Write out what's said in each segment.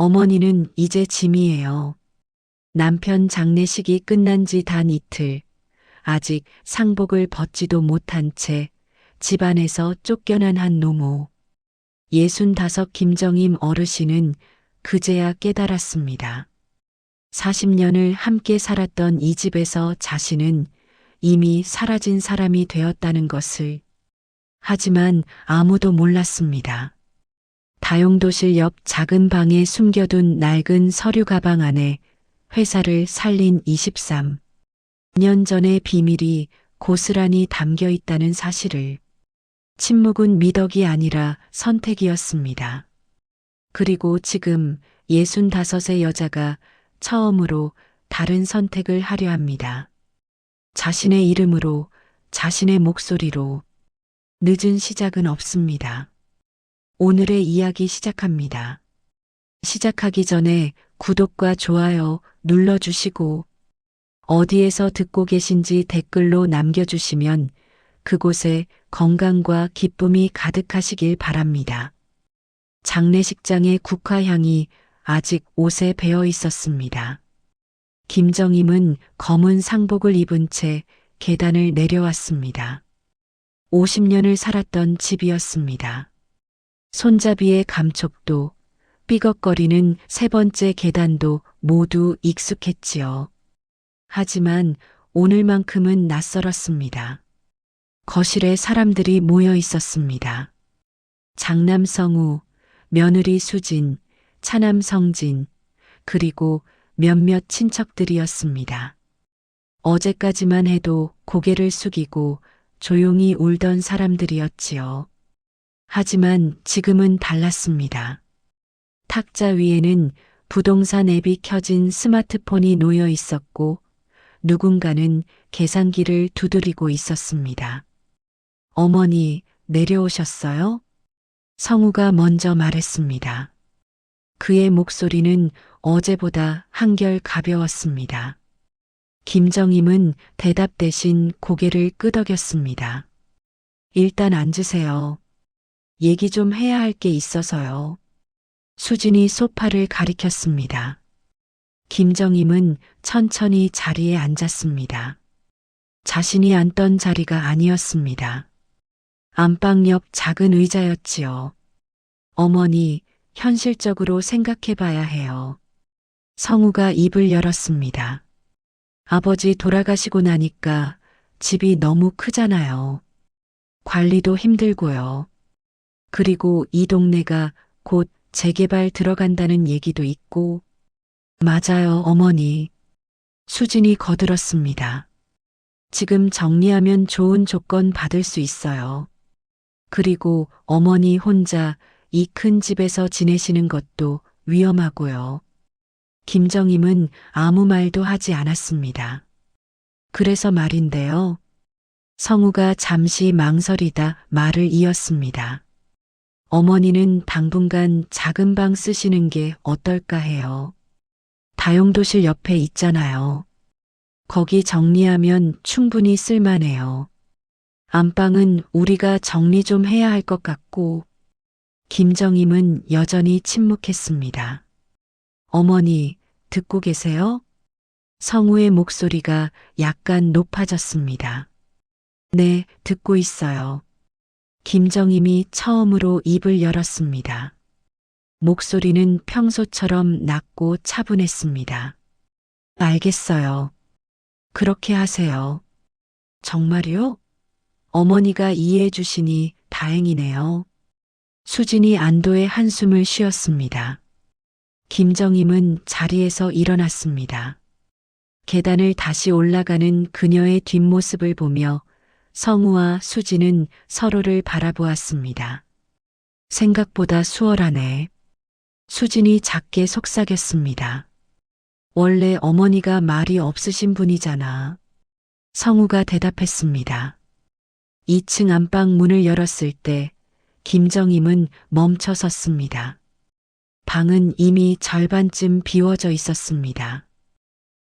어머니는 이제 짐이에요. 남편 장례식이 끝난 지 단 이틀, 아직 상복을 벗지도 못한 채 집안에서 쫓겨난 한 노모. 65 김정임 어르신은 그제야 깨달았습니다. 40년을 함께 살았던 이 집에서 자신은 이미 사라진 사람이 되었다는 것을. 하지만 아무도 몰랐습니다. 다용도실 옆 작은 방에 숨겨둔 낡은 서류 가방 안에 회사를 살린 23년 전의 비밀이 고스란히 담겨 있다는 사실을. 침묵은 미덕이 아니라 선택이었습니다. 그리고 지금 65의 여자가 처음으로 다른 선택을 하려 합니다. 자신의 이름으로, 자신의 목소리로. 늦은 시작은 없습니다. 오늘의 이야기 시작합니다. 시작하기 전에 구독과 좋아요 눌러주시고 어디에서 듣고 계신지 댓글로 남겨주시면 그곳에 건강과 기쁨이 가득하시길 바랍니다. 장례식장의 국화향이 아직 옷에 배어 있었습니다. 김정임은 검은 상복을 입은 채 계단을 내려왔습니다. 50년을 살았던 집이었습니다. 손잡이의 감촉도, 삐걱거리는 세 번째 계단도 모두 익숙했지요. 하지만 오늘만큼은 낯설었습니다. 거실에 사람들이 모여 있었습니다. 장남 성우, 며느리 수진, 차남 성진, 그리고 몇몇 친척들이었습니다. 어제까지만 해도 고개를 숙이고 조용히 울던 사람들이었지요. 하지만 지금은 달랐습니다. 탁자 위에는 부동산 앱이 켜진 스마트폰이 놓여 있었고 누군가는 계산기를 두드리고 있었습니다. 어머니, 내려오셨어요? 성우가 먼저 말했습니다. 그의 목소리는 어제보다 한결 가벼웠습니다. 김정임은 대답 대신 고개를 끄덕였습니다. 일단 앉으세요. 얘기 좀 해야 할 게 있어서요. 수진이 소파를 가리켰습니다. 김정임은 천천히 자리에 앉았습니다. 자신이 앉던 자리가 아니었습니다. 안방 옆 작은 의자였지요. 어머니, 현실적으로 생각해 봐야 해요. 성우가 입을 열었습니다. 아버지 돌아가시고 나니까 집이 너무 크잖아요. 관리도 힘들고요. 그리고 이 동네가 곧 재개발 들어간다는 얘기도 있고. 맞아요, 어머니. 수진이 거들었습니다. 지금 정리하면 좋은 조건 받을 수 있어요. 그리고 어머니 혼자 이 큰 집에서 지내시는 것도 위험하고요. 김정임은 아무 말도 하지 않았습니다. 그래서 말인데요. 성우가 잠시 망설이다 말을 이었습니다. 어머니는 당분간 작은 방 쓰시는 게 어떨까 해요. 다용도실 옆에 있잖아요. 거기 정리하면 충분히 쓸만해요. 안방은 우리가 정리 좀 해야 할 것 같고. 김정임은 여전히 침묵했습니다. 어머니, 듣고 계세요? 성우의 목소리가 약간 높아졌습니다. 네, 듣고 있어요. 김정임이 처음으로 입을 열었습니다. 목소리는 평소처럼 낮고 차분했습니다. 알겠어요. 그렇게 하세요. 정말요? 어머니가 이해해 주시니 다행이네요. 수진이 안도의 한숨을 쉬었습니다. 김정임은 자리에서 일어났습니다. 계단을 다시 올라가는 그녀의 뒷모습을 보며 성우와 수진은 서로를 바라보았습니다. 생각보다 수월하네. 수진이 작게 속삭였습니다. 원래 어머니가 말이 없으신 분이잖아. 성우가 대답했습니다. 2층 안방 문을 열었을 때 김정임은 멈춰 섰습니다. 방은 이미 절반쯤 비워져 있었습니다.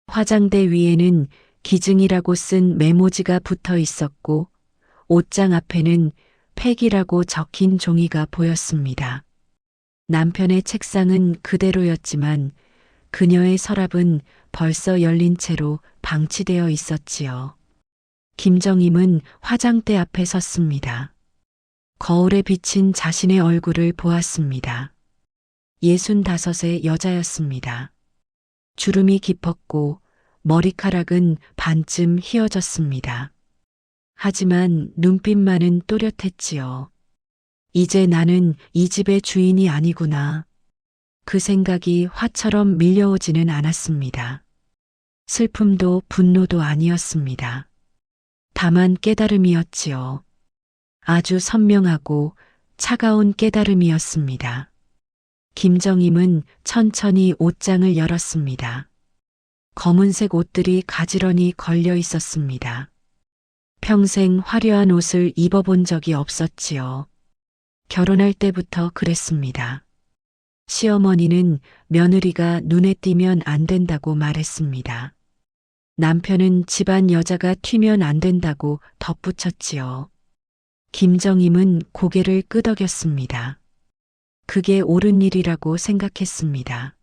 화장대 위에는 기증이라고 쓴 메모지가 붙어 있었고 옷장 앞에는 폐기라고 적힌 종이가 보였습니다. 남편의 책상은 그대로였지만 그녀의 서랍은 벌써 열린 채로 방치되어 있었지요. 김정임은 화장대 앞에 섰습니다. 거울에 비친 자신의 얼굴을 보았습니다. 65의 여자였습니다. 주름이 깊었고 머리카락은 반쯤 휘어졌습니다. 하지만 눈빛만은 또렷했지요. 이제 나는 이 집의 주인이 아니구나. 그 생각이 화처럼 밀려오지는 않았습니다. 슬픔도 분노도 아니었습니다. 다만 깨달음이었지요. 아주 선명하고 차가운 깨달음이었습니다. 김정임은 천천히 옷장을 열었습니다. 검은색 옷들이 가지런히 걸려 있었습니다. 평생 화려한 옷을 입어본 적이 없었지요. 결혼할 때부터 그랬습니다. 시어머니는 며느리가 눈에 띄면 안 된다고 말했습니다. 남편은 집안 여자가 튀면 안 된다고 덧붙였지요. 김정임은 고개를 끄덕였습니다. 그게 옳은 일이라고 생각했습니다.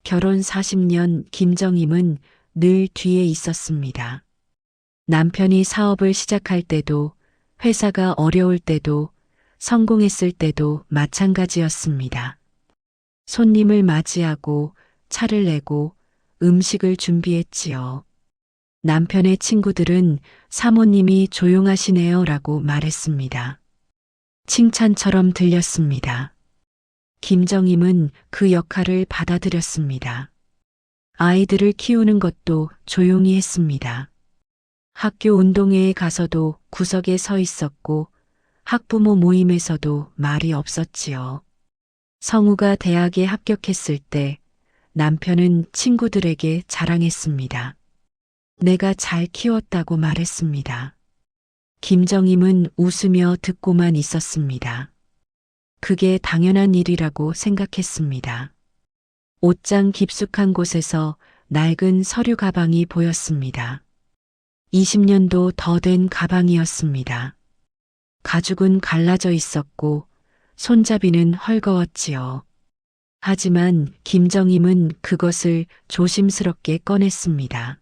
결혼 40년 김정임은 늘 뒤에 있었습니다. 남편이 사업을 시작할 때도, 회사가 어려울 때도, 성공했을 때도 마찬가지였습니다. 손님을 맞이하고 차를 내고 음식을 준비했지요. 남편의 친구들은 사모님이 조용하시네요 라고 말했습니다. 칭찬처럼 들렸습니다. 김정임은 그 역할을 받아들였습니다. 아이들을 키우는 것도 조용히 했습니다. 학교 운동회에 가서도 구석에 서 있었고 학부모 모임에서도 말이 없었지요. 성우가 대학에 합격했을 때 남편은 친구들에게 자랑했습니다. 내가 잘 키웠다고 말했습니다. 김정임은 웃으며 듣고만 있었습니다. 그게 당연한 일이라고 생각했습니다. 옷장 깊숙한 곳에서 낡은 서류 가방이 보였습니다. 20년도 더 된 가방이었습니다. 가죽은 갈라져 있었고 손잡이는 헐거웠지요. 하지만 김정임은 그것을 조심스럽게 꺼냈습니다.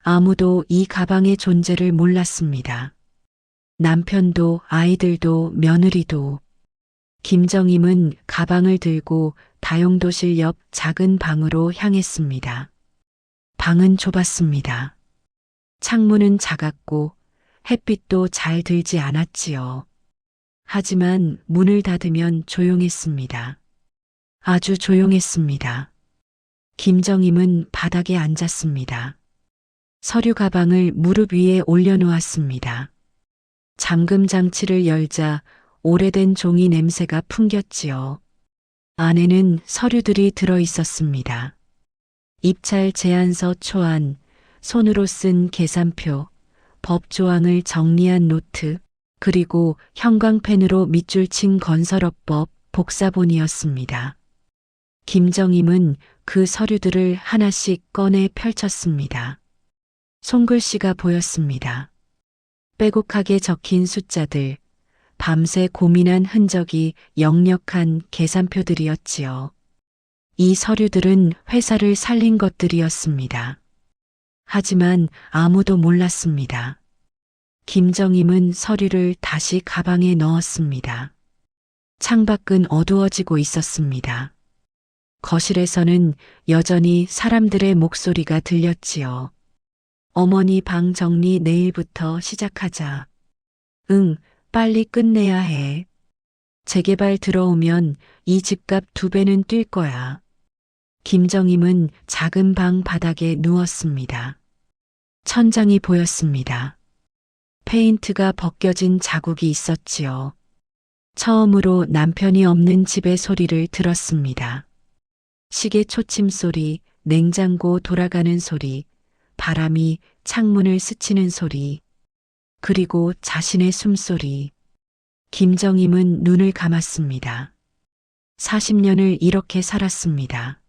아무도 이 가방의 존재를 몰랐습니다. 남편도 아이들도 며느리도. 김정임은 가방을 들고 다용도실 옆 작은 방으로 향했습니다. 방은 좁았습니다. 창문은 작았고 햇빛도 잘 들지 않았지요. 하지만 문을 닫으면 조용했습니다. 아주 조용했습니다. 김정임은 바닥에 앉았습니다. 서류 가방을 무릎 위에 올려놓았습니다. 잠금 장치를 열자 오래된 종이 냄새가 풍겼지요. 안에는 서류들이 들어 있었습니다. 입찰 제안서 초안, 손으로 쓴 계산표, 법조항을 정리한 노트, 그리고 형광펜으로 밑줄 친 건설업법 복사본이었습니다. 김정임은 그 서류들을 하나씩 꺼내 펼쳤습니다. 손글씨가 보였습니다. 빼곡하게 적힌 숫자들, 밤새 고민한 흔적이 역력한 계산표들이었지요. 이 서류들은 회사를 살린 것들이었습니다. 하지만 아무도 몰랐습니다. 김정임은 서류를 다시 가방에 넣었습니다. 창밖은 어두워지고 있었습니다. 거실에서는 여전히 사람들의 목소리가 들렸지요. 어머니 방 정리 내일부터 시작하자. 응, 빨리 끝내야 해. 재개발 들어오면 이 집값 2배는 뛸 거야. 김정임은 작은 방 바닥에 누웠습니다. 천장이 보였습니다. 페인트가 벗겨진 자국이 있었지요. 처음으로 남편이 없는 집의 소리를 들었습니다. 시계 초침 소리, 냉장고 돌아가는 소리, 바람이 창문을 스치는 소리, 그리고 자신의 숨소리. 김정임은 눈을 감았습니다. 40년을 이렇게 살았습니다.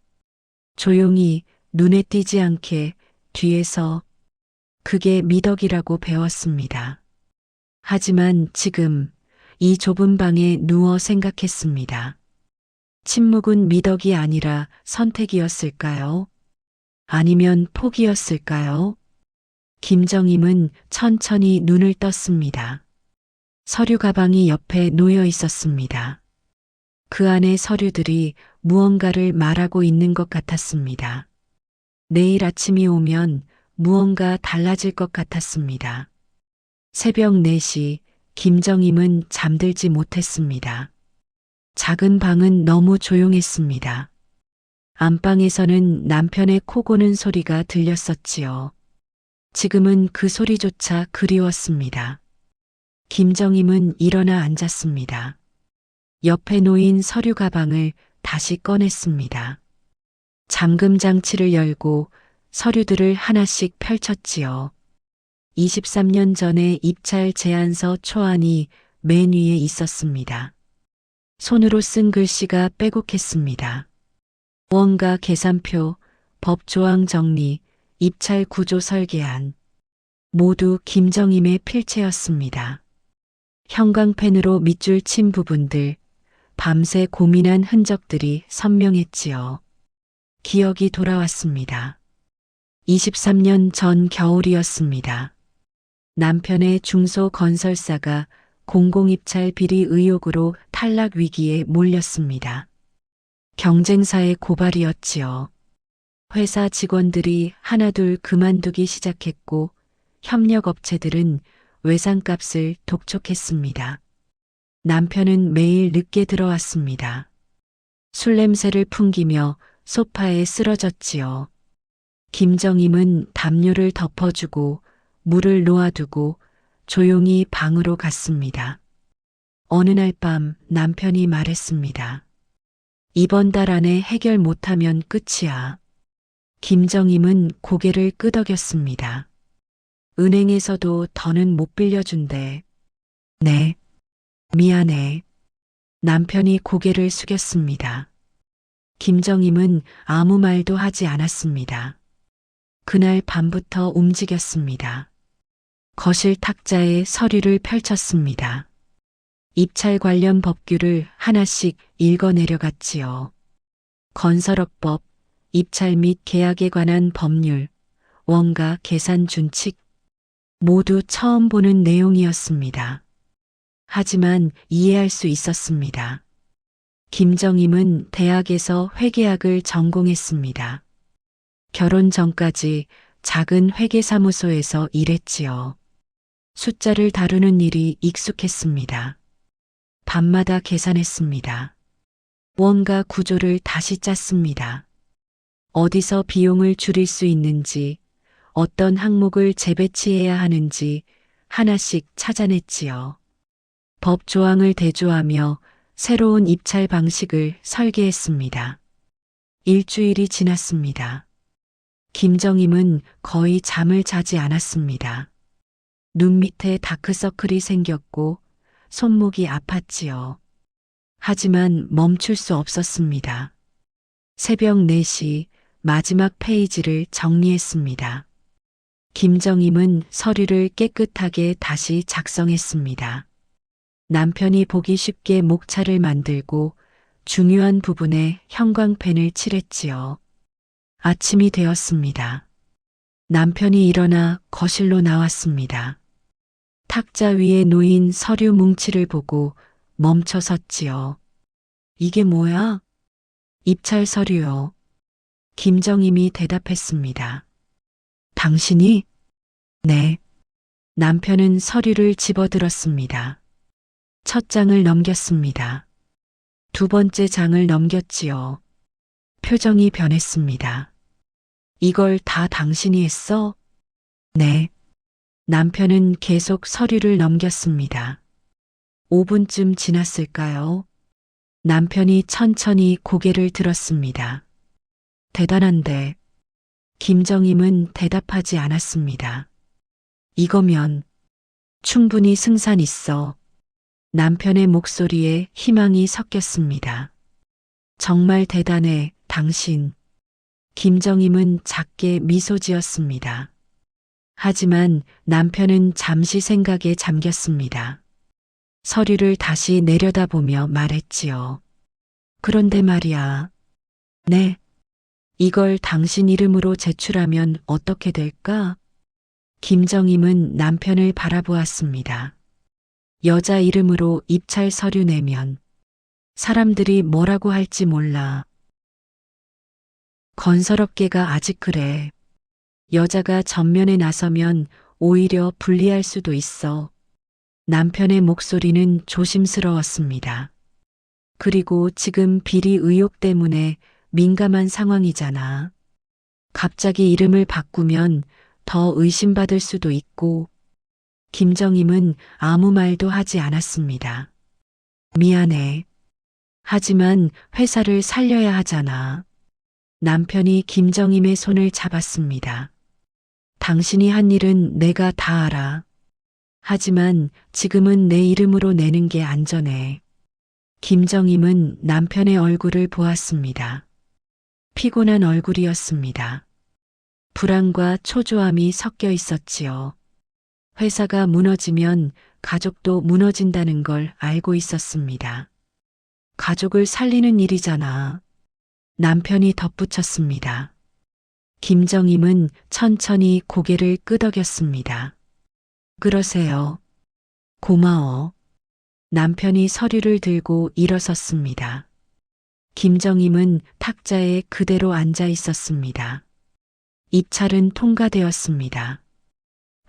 조용히 눈에 띄지 않게 뒤에서. 그게 미덕이라고 배웠습니다. 하지만 지금 이 좁은 방에 누워 생각했습니다. 침묵은 미덕이 아니라 선택이었을까요? 아니면 포기였을까요? 김정임은 천천히 눈을 떴습니다. 서류 가방이 옆에 놓여 있었습니다. 그 안에 서류들이 무언가를 말하고 있는 것 같았습니다. 내일 아침이 오면 무언가 달라질 것 같았습니다. 새벽 4시 김정임은 잠들지 못했습니다. 작은 방은 너무 조용했습니다. 안방에서는 남편의 코 고는 소리가 들렸었지요. 지금은 그 소리조차 그리웠습니다. 김정임은 일어나 앉았습니다. 옆에 놓인 서류 가방을 다시 꺼냈습니다. 잠금 장치를 열고 서류들을 하나씩 펼쳤지요. 23년 전에 입찰 제안서 초안이 맨 위에 있었습니다. 손으로 쓴 글씨가 빼곡했습니다. 원가 계산표, 법조항 정리, 입찰 구조 설계안. 모두 김정임의 필체였습니다. 형광펜으로 밑줄 친 부분들, 밤새 고민한 흔적들이 선명했지요. 기억이 돌아왔습니다. 23년 전 겨울이었습니다. 남편의 중소건설사가 공공입찰 비리 의혹으로 탈락 위기에 몰렸습니다. 경쟁사의 고발이었지요. 회사 직원들이 하나둘 그만두기 시작했고 협력업체들은 외상값을 독촉했습니다. 남편은 매일 늦게 들어왔습니다. 술 냄새를 풍기며 소파에 쓰러졌지요. 김정임은 담요를 덮어주고 물을 놓아두고 조용히 방으로 갔습니다. 어느 날 밤 남편이 말했습니다. 이번 달 안에 해결 못하면 끝이야. 김정임은 고개를 끄덕였습니다. 은행에서도 더는 못 빌려준대. 네, 미안해. 남편이 고개를 숙였습니다. 김정임은 아무 말도 하지 않았습니다. 그날 밤부터 움직였습니다. 거실 탁자에 서류를 펼쳤습니다. 입찰 관련 법규를 하나씩 읽어 내려갔지요. 건설업법, 입찰 및 계약에 관한 법률, 원가 계산 준칙, 모두 처음 보는 내용이었습니다. 하지만 이해할 수 있었습니다. 김정임은 대학에서 회계학을 전공했습니다. 결혼 전까지 작은 회계사무소에서 일했지요. 숫자를 다루는 일이 익숙했습니다. 밤마다 계산했습니다. 원가 구조를 다시 짰습니다. 어디서 비용을 줄일 수 있는지, 어떤 항목을 재배치해야 하는지 하나씩 찾아냈지요. 법 조항을 대조하며 새로운 입찰 방식을 설계했습니다. 일주일이 지났습니다. 김정임은 거의 잠을 자지 않았습니다. 눈 밑에 다크서클이 생겼고 손목이 아팠지요. 하지만 멈출 수 없었습니다. 새벽 4시 마지막 페이지를 정리했습니다. 김정임은 서류를 깨끗하게 다시 작성했습니다. 남편이 보기 쉽게 목차를 만들고 중요한 부분에 형광펜을 칠했지요. 아침이 되었습니다. 남편이 일어나 거실로 나왔습니다. 탁자 위에 놓인 서류 뭉치를 보고 멈춰 섰지요. 이게 뭐야? 입찰 서류요. 김정임이 대답했습니다. 당신이? 네. 남편은 서류를 집어들었습니다. 첫 장을 넘겼습니다. 두 번째 장을 넘겼지요. 표정이 변했습니다. 이걸 다 당신이 했어? 네. 남편은 계속 서류를 넘겼습니다. 5분쯤 지났을까요? 남편이 천천히 고개를 들었습니다. 대단한데. 김정임은 대답하지 않았습니다. 이거면 충분히 승산 있어. 남편의 목소리에 희망이 섞였습니다. 정말 대단해, 당신. 김정임은 작게 미소 지었습니다. 하지만 남편은 잠시 생각에 잠겼습니다. 서류를 다시 내려다보며 말했지요. 그런데 말이야. 네. 이걸 당신 이름으로 제출하면 어떻게 될까? 김정임은 남편을 바라보았습니다. 여자 이름으로 입찰 서류 내면 사람들이 뭐라고 할지 몰라. 건설업계가 아직 그래. 여자가 전면에 나서면 오히려 불리할 수도 있어. 남편의 목소리는 조심스러웠습니다. 그리고 지금 비리 의혹 때문에 민감한 상황이잖아. 갑자기 이름을 바꾸면 더 의심받을 수도 있고. 김정임은 아무 말도 하지 않았습니다. 미안해. 하지만 회사를 살려야 하잖아. 남편이 김정임의 손을 잡았습니다. 당신이 한 일은 내가 다 알아. 하지만 지금은 내 이름으로 내는 게 안전해. 김정임은 남편의 얼굴을 보았습니다. 피곤한 얼굴이었습니다. 불안과 초조함이 섞여 있었지요. 회사가 무너지면 가족도 무너진다는 걸 알고 있었습니다. 가족을 살리는 일이잖아. 남편이 덧붙였습니다. 김정임은 천천히 고개를 끄덕였습니다. 그러세요. 고마워. 남편이 서류를 들고 일어섰습니다. 김정임은 탁자에 그대로 앉아 있었습니다. 입찰은 통과되었습니다.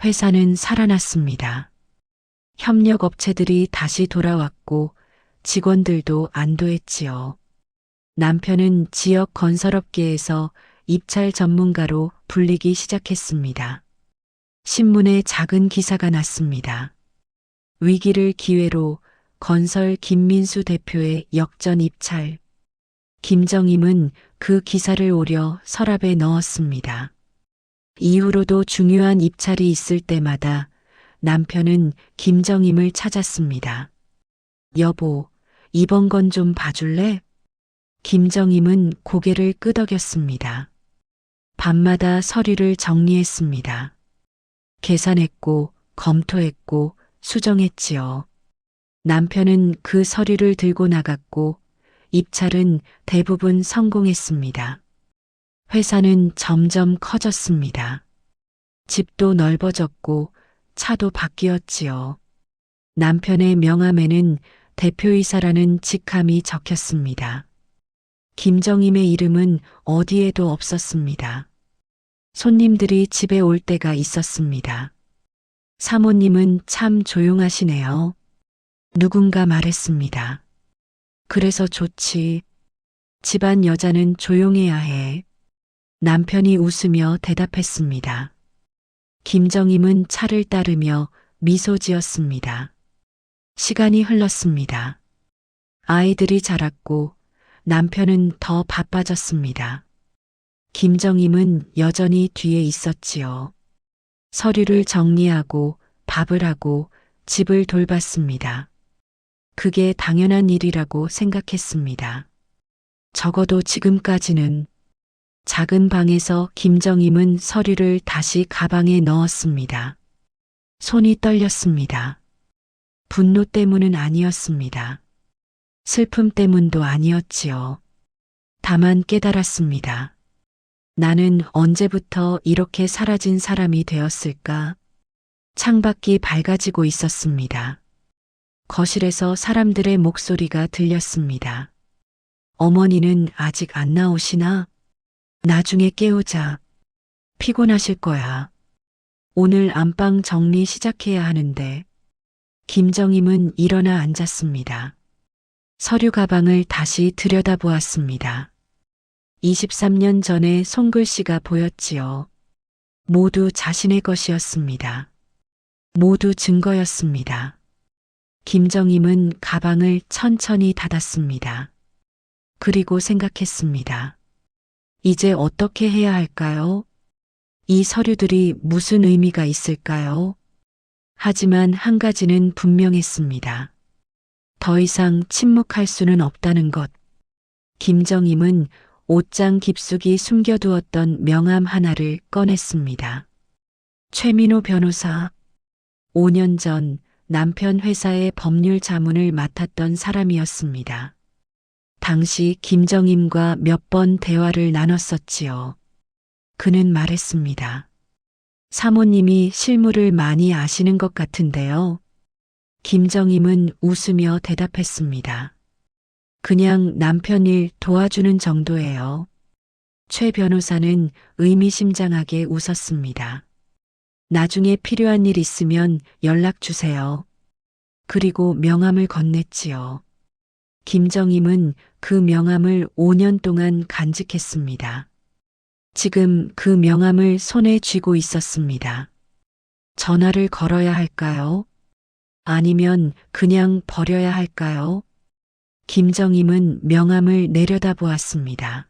회사는 살아났습니다. 협력업체들이 다시 돌아왔고 직원들도 안도했지요. 남편은 지역 건설업계에서 입찰 전문가로 불리기 시작했습니다. 신문에 작은 기사가 났습니다. 위기를 기회로 건설 김민수 대표의 역전 입찰. 김정임은 그 기사를 오려 서랍에 넣었습니다. 이후로도 중요한 입찰이 있을 때마다 남편은 김정임을 찾았습니다. 여보, 이번 건 좀 봐줄래? 김정임은 고개를 끄덕였습니다. 밤마다 서류를 정리했습니다. 계산했고, 검토했고, 수정했지요. 남편은 그 서류를 들고 나갔고, 입찰은 대부분 성공했습니다. 회사는 점점 커졌습니다. 집도 넓어졌고, 차도 바뀌었지요. 남편의 명함에는 대표이사라는 직함이 적혔습니다. 김정임의 이름은 어디에도 없었습니다. 손님들이 집에 올 때가 있었습니다. 사모님은 참 조용하시네요. 누군가 말했습니다. 그래서 좋지. 집안 여자는 조용해야 해. 남편이 웃으며 대답했습니다. 김정임은 차를 따르며 미소 지었습니다. 시간이 흘렀습니다. 아이들이 자랐고 남편은 더 바빠졌습니다. 김정임은 여전히 뒤에 있었지요. 서류를 정리하고 밥을 하고 집을 돌봤습니다. 그게 당연한 일이라고 생각했습니다. 적어도 지금까지는. 작은 방에서 김정임은 서류를 다시 가방에 넣었습니다. 손이 떨렸습니다. 분노 때문은 아니었습니다. 슬픔 때문도 아니었지요. 다만 깨달았습니다. 나는 언제부터 이렇게 사라진 사람이 되었을까? 창밖이 밝아지고 있었습니다. 거실에서 사람들의 목소리가 들렸습니다. 어머니는 아직 안 나오시나? 나중에 깨우자. 피곤하실 거야. 오늘 안방 정리 시작해야 하는데. 김정임은 일어나 앉았습니다. 서류 가방을 다시 들여다보았습니다. 23년 전에 손글씨가 보였지요. 모두 자신의 것이었습니다. 모두 증거였습니다. 김정임은 가방을 천천히 닫았습니다. 그리고 생각했습니다. 이제 어떻게 해야 할까요? 이 서류들이 무슨 의미가 있을까요? 하지만 한 가지는 분명했습니다. 더 이상 침묵할 수는 없다는 것. 김정임은 옷장 깊숙이 숨겨두었던 명함 하나를 꺼냈습니다. 최민호 변호사. 5년 전 남편 회사의 법률 자문을 맡았던 사람이었습니다. 당시 김정임과 몇 번 대화를 나눴었지요. 그는 말했습니다. 사모님이 실물을 많이 아시는 것 같은데요. 김정임은 웃으며 대답했습니다. 그냥 남편 일 도와주는 정도예요. 최 변호사는 의미심장하게 웃었습니다. 나중에 필요한 일 있으면 연락 주세요. 그리고 명함을 건넸지요. 김정임은 그 명함을 5년 동안 간직했습니다. 지금 그 명함을 손에 쥐고 있었습니다. 전화를 걸어야 할까요? 아니면 그냥 버려야 할까요? 김정임은 명함을 내려다보았습니다.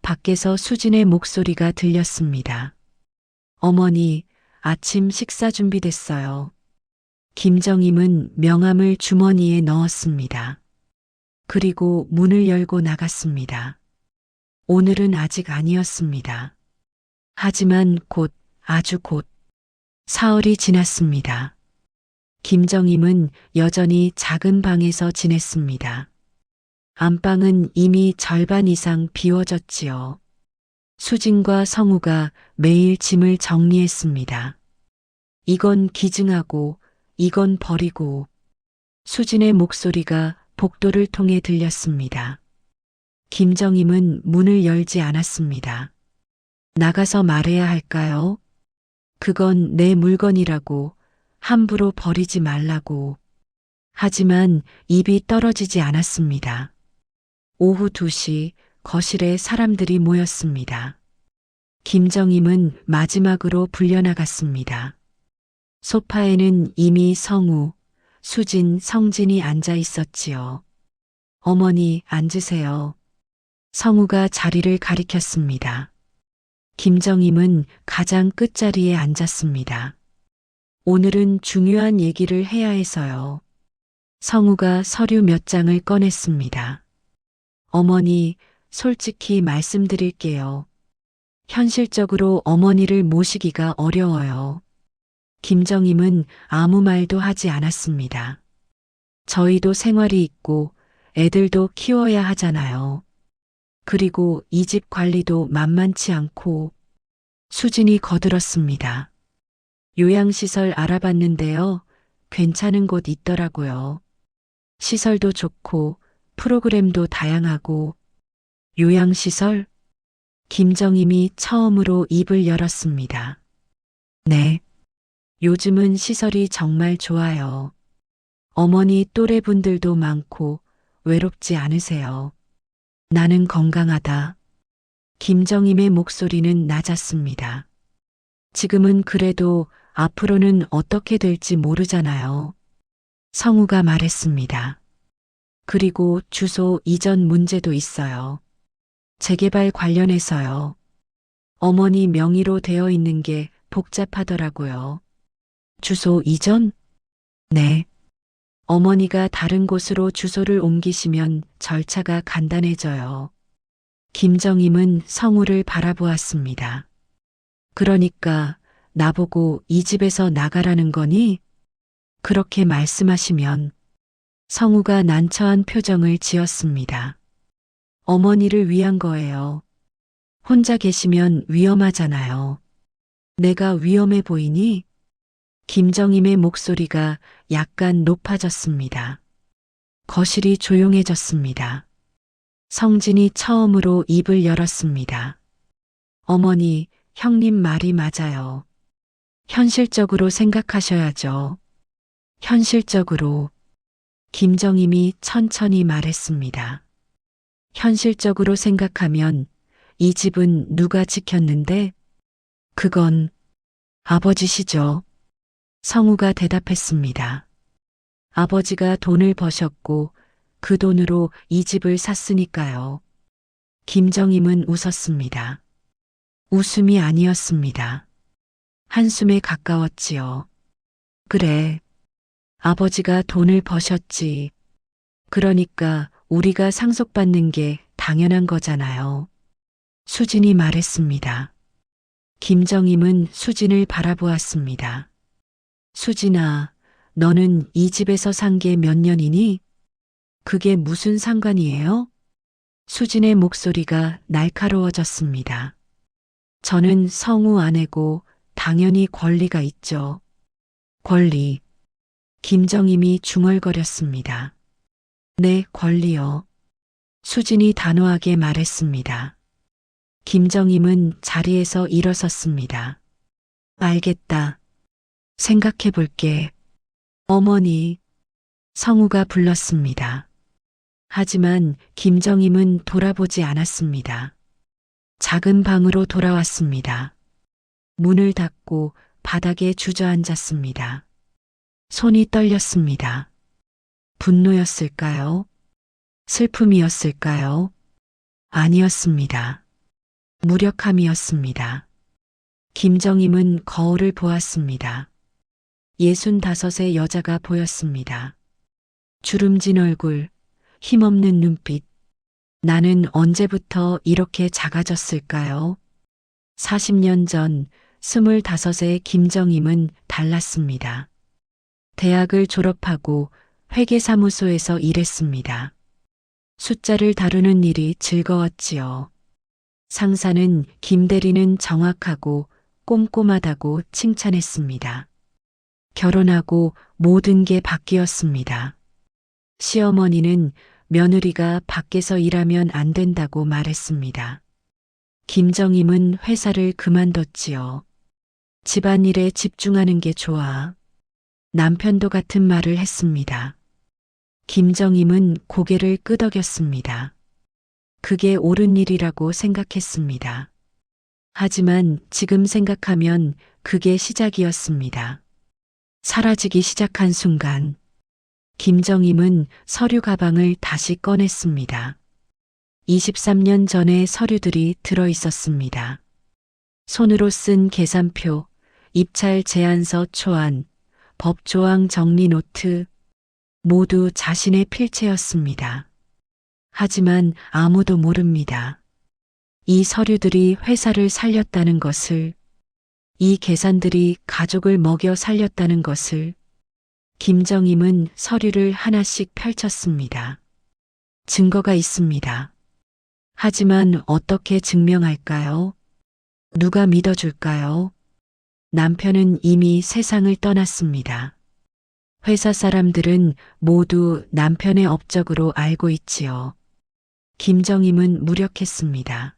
밖에서 수진의 목소리가 들렸습니다. 어머니, 아침 식사 준비됐어요. 김정임은 명함을 주머니에 넣었습니다. 그리고 문을 열고 나갔습니다. 오늘은 아직 아니었습니다. 하지만 곧, 아주 곧, 사흘이 지났습니다. 김정임은 여전히 작은 방에서 지냈습니다. 안방은 이미 절반 이상 비워졌지요. 수진과 성우가 매일 짐을 정리했습니다. 이건 기증하고, 이건 버리고. 수진의 목소리가 복도를 통해 들렸습니다. 김정임은 문을 열지 않았습니다. 나가서 말해야 할까요? 그건 내 물건이라고, 함부로 버리지 말라고. 하지만 입이 떨어지지 않았습니다. 오후 2시 거실에 사람들이 모였습니다. 김정임은 마지막으로 불려나갔습니다. 소파에는 이미 성우, 수진, 성진이 앉아 있었지요. 어머니, 앉으세요. 성우가 자리를 가리켰습니다. 김정임은 가장 끝자리에 앉았습니다. 오늘은 중요한 얘기를 해야 해서요. 성우가 서류 몇 장을 꺼냈습니다. 어머니, 솔직히 말씀드릴게요. 현실적으로 어머니를 모시기가 어려워요. 김정임은 아무 말도 하지 않았습니다. 저희도 생활이 있고 애들도 키워야 하잖아요. 그리고 이 집 관리도 만만치 않고. 수진이 거들었습니다. 요양시설 알아봤는데요. 괜찮은 곳 있더라고요. 시설도 좋고 프로그램도 다양하고. 요양시설? 김정임이 처음으로 입을 열었습니다. 네. 요즘은 시설이 정말 좋아요. 어머니 또래분들도 많고 외롭지 않으세요. 나는 건강하다. 김정임의 목소리는 낮았습니다. 지금은 그래도 앞으로는 어떻게 될지 모르잖아요. 성우가 말했습니다. 그리고 주소 이전 문제도 있어요. 재개발 관련해서요. 어머니 명의로 되어 있는 게 복잡하더라고요. 주소 이전? 네. 어머니가 다른 곳으로 주소를 옮기시면 절차가 간단해져요. 김정임은 성우를 바라보았습니다. 그러니까 나보고 이 집에서 나가라는 거니? 그렇게 말씀하시면. 성우가 난처한 표정을 지었습니다. 어머니를 위한 거예요. 혼자 계시면 위험하잖아요. 내가 위험해 보이니? 김정임의 목소리가 약간 높아졌습니다. 거실이 조용해졌습니다. 성진이 처음으로 입을 열었습니다. 어머니, 형님 말이 맞아요. 현실적으로 생각하셔야죠. 현실적으로. 김정임이 천천히 말했습니다. 현실적으로 생각하면 이 집은 누가 지켰는데? 그건 아버지시죠. 성우가 대답했습니다. 아버지가 돈을 버셨고 그 돈으로 이 집을 샀으니까요. 김정임은 웃었습니다. 웃음이 아니었습니다. 한숨에 가까웠지요. 그래. 아버지가 돈을 버셨지. 그러니까 우리가 상속받는 게 당연한 거잖아요. 수진이 말했습니다. 김정임은 수진을 바라보았습니다. 수진아, 너는 이 집에서 산 게 몇 년이니? 그게 무슨 상관이에요? 수진의 목소리가 날카로워졌습니다. 저는 성우 아내고 당연히 권리가 있죠. 권리. 김정임이 중얼거렸습니다. 네, 권리요. 수진이 단호하게 말했습니다. 김정임은 자리에서 일어섰습니다. 알겠다. 생각해 볼게. 어머니. 성우가 불렀습니다. 하지만 김정임은 돌아보지 않았습니다. 작은 방으로 돌아왔습니다. 문을 닫고 바닥에 주저앉았습니다. 손이 떨렸습니다. 분노였을까요? 슬픔이었을까요? 아니었습니다. 무력함이었습니다. 김정임은 거울을 보았습니다. 65의 여자가 보였습니다. 주름진 얼굴, 힘없는 눈빛. 나는 언제부터 이렇게 작아졌을까요? 40년 전 25의 김정임은 달랐습니다. 대학을 졸업하고 회계사무소에서 일했습니다. 숫자를 다루는 일이 즐거웠지요. 상사는 김 대리는 정확하고 꼼꼼하다고 칭찬했습니다. 결혼하고 모든 게 바뀌었습니다. 시어머니는 며느리가 밖에서 일하면 안 된다고 말했습니다. 김정임은 회사를 그만뒀지요. 집안일에 집중하는 게 좋아. 남편도 같은 말을 했습니다. 김정임은 고개를 끄덕였습니다. 그게 옳은 일이라고 생각했습니다. 하지만 지금 생각하면 그게 시작이었습니다. 사라지기 시작한 순간, 김정임은 서류 가방을 다시 꺼냈습니다. 23년 전의 서류들이 들어 있었습니다. 손으로 쓴 계산표, 입찰 제안서 초안, 법조항 정리 노트, 모두 자신의 필체였습니다. 하지만 아무도 모릅니다. 이 서류들이 회사를 살렸다는 것을, 이 계산들이 가족을 먹여 살렸다는 것을. 김정임은 서류를 하나씩 펼쳤습니다. 증거가 있습니다. 하지만 어떻게 증명할까요? 누가 믿어줄까요? 남편은 이미 세상을 떠났습니다. 회사 사람들은 모두 남편의 업적으로 알고 있지요. 김정임은 무력했습니다.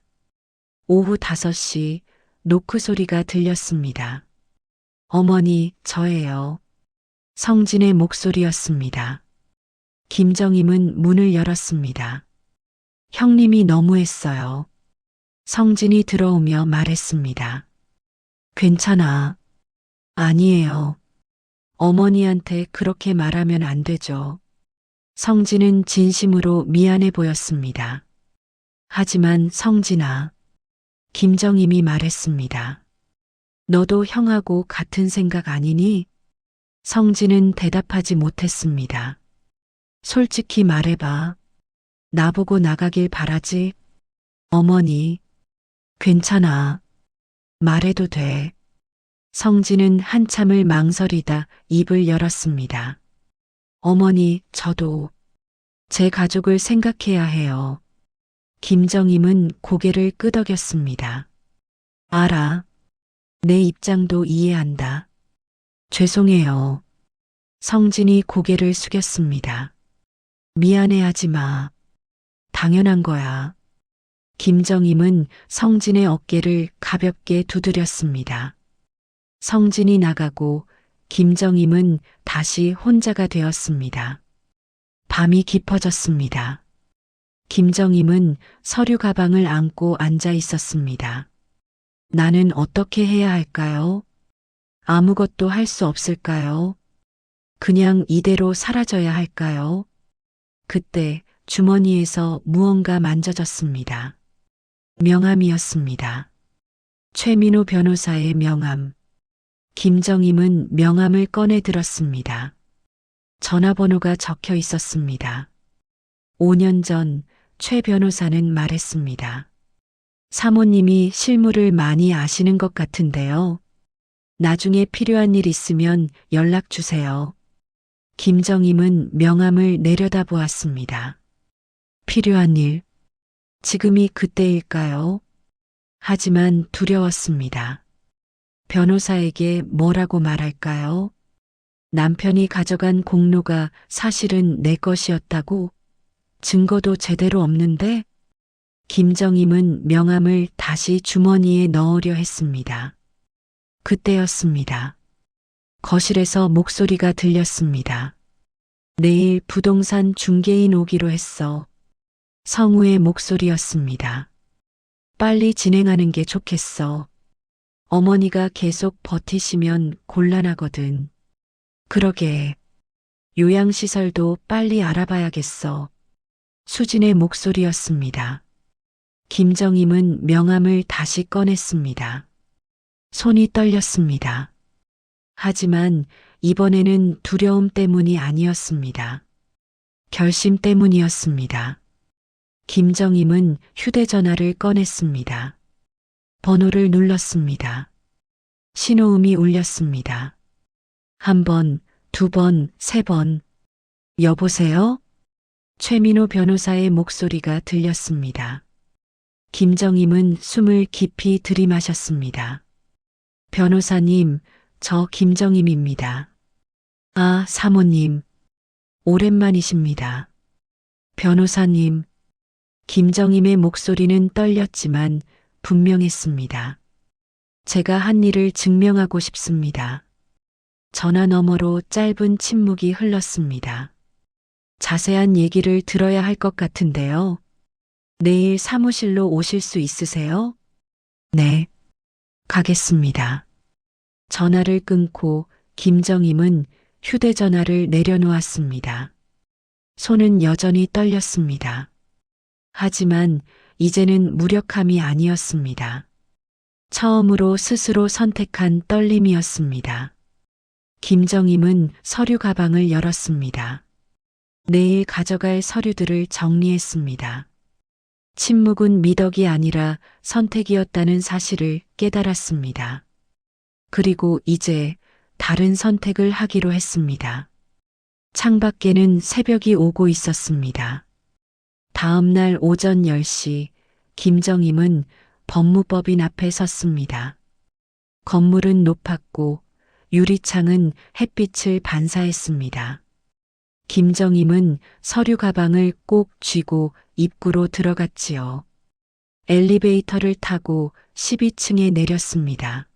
오후 5시 노크 소리가 들렸습니다. 어머니, 저예요. 성진의 목소리였습니다. 김정임은 문을 열었습니다. 형님이 너무했어요. 성진이 들어오며 말했습니다. 괜찮아. 아니에요. 어머니한테 그렇게 말하면 안 되죠. 성진은 진심으로 미안해 보였습니다. 하지만 성진아, 김정임이 말했습니다. 너도 형하고 같은 생각 아니니? 성진은 대답하지 못했습니다. 솔직히 말해봐. 나보고 나가길 바라지? 어머니, 괜찮아. 말해도 돼. 성진은 한참을 망설이다 입을 열었습니다. 어머니, 저도 제 가족을 생각해야 해요. 김정임은 고개를 끄덕였습니다. 알아. 내 입장도 이해한다. 죄송해요. 성진이 고개를 숙였습니다. 미안해하지 마. 당연한 거야. 김정임은 성진의 어깨를 가볍게 두드렸습니다. 성진이 나가고 김정임은 다시 혼자가 되었습니다. 밤이 깊어졌습니다. 김정임은 서류 가방을 안고 앉아 있었습니다. 나는 어떻게 해야 할까요? 아무것도 할 수 없을까요? 그냥 이대로 사라져야 할까요? 그때 주머니에서 무언가 만져졌습니다. 명함이었습니다. 최민호 변호사의 명함. 김정임은 명함을 꺼내 들었습니다. 전화번호가 적혀 있었습니다. 5년 전 최 변호사는 말했습니다. 사모님이 실무를 많이 아시는 것 같은데요. 나중에 필요한 일 있으면 연락 주세요. 김정임은 명함을 내려다보았습니다. 필요한 일. 지금이 그때일까요? 하지만 두려웠습니다. 변호사에게 뭐라고 말할까요? 남편이 가져간 공로가 사실은 내 것이었다고? 증거도 제대로 없는데? 김정임은 명함을 다시 주머니에 넣으려 했습니다. 그때였습니다. 거실에서 목소리가 들렸습니다. 내일 부동산 중개인 오기로 했어. 성우의 목소리였습니다. 빨리 진행하는 게 좋겠어. 어머니가 계속 버티시면 곤란하거든. 그러게. 요양시설도 빨리 알아봐야겠어. 수진의 목소리였습니다. 김정임은 명함을 다시 꺼냈습니다. 손이 떨렸습니다. 하지만 이번에는 두려움 때문이 아니었습니다. 결심 때문이었습니다. 김정임은 휴대전화를 꺼냈습니다. 번호를 눌렀습니다. 신호음이 울렸습니다. 한 번, 두 번, 세 번. 여보세요? 최민호 변호사의 목소리가 들렸습니다. 김정임은 숨을 깊이 들이마셨습니다. 변호사님, 저 김정임입니다. 아, 사모님. 오랜만이십니다. 변호사님. 김정임의 목소리는 떨렸지만 분명했습니다. 제가 한 일을 증명하고 싶습니다. 전화 너머로 짧은 침묵이 흘렀습니다. 자세한 얘기를 들어야 할 것 같은데요. 내일 사무실로 오실 수 있으세요? 네, 가겠습니다. 전화를 끊고 김정임은 휴대전화를 내려놓았습니다. 손은 여전히 떨렸습니다. 하지만 이제는 무력함이 아니었습니다. 처음으로 스스로 선택한 떨림이었습니다. 김정임은 서류 가방을 열었습니다. 내일 가져갈 서류들을 정리했습니다. 침묵은 미덕이 아니라 선택이었다는 사실을 깨달았습니다. 그리고 이제 다른 선택을 하기로 했습니다. 창밖에는 새벽이 오고 있었습니다. 다음 날 오전 10시 김정임은 법무법인 앞에 섰습니다. 건물은 높았고 유리창은 햇빛을 반사했습니다. 김정임은 서류 가방을 꼭 쥐고 입구로 들어갔지요. 엘리베이터를 타고 12층에 내렸습니다.